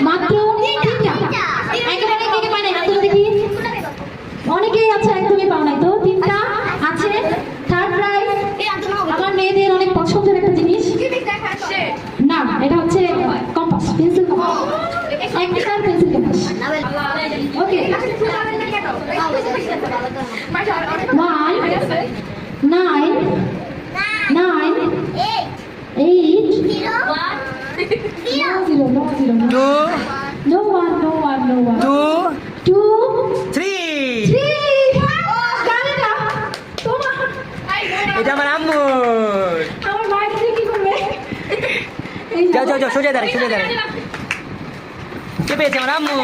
মাত্র একেবারে কে কে পায় নাই? হাত তুলে দেখি। অনেকেই আছে একদমই পাও নাই। তো তিনটা আছে। থার্ড প্রাইজ আমার মেয়েদের অনেক পছন্দের একটা জিনিস। না, এটা হচ্ছে কম্পাস, পেন্সিল কম্পাস। একটা পেন্সিল কম্পাস। ওকে, 1 9 9 8 0 no 0 no 1 no 1 no 1 2 3 গালিটা তোমার। এটা আমার আম্মু। আমার মাকে দিয়ে কি করবে? যাও যাও যাও, সোজা দাঁড়াই, সোজা দাঁড়াই। কে পেয়েছে? আমার আম্মু।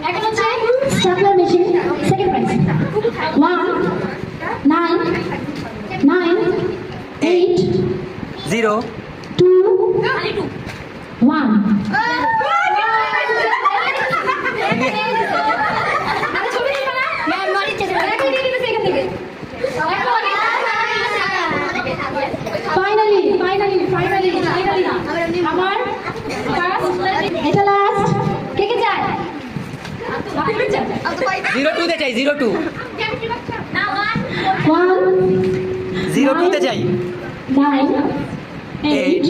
এখন হচ্ছে stapler machine, second prize. 1 9 9 8 0 2 1 finally finally finally finally আমার এটা লাস্ট। কে কে যায়? 02 তে চাই, 02 1 02 তে চাই। 9 8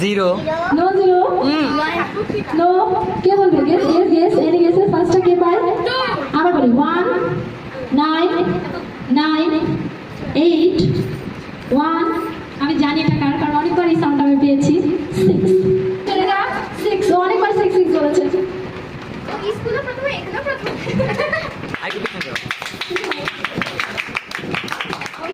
0 no 0 no কে বলবে? Guess guess guess, any guesses? ফার্স্টটা কে পায়? আবার বলি 1 9 9 8 1। আমি জানি এটা কার, কারণ অনেকবার এই সাউন্ড আমি পেয়েছি। 6 6 অনেকবার 6 6 বলেছে। স্কুলে প্রথমে এখানে প্রথম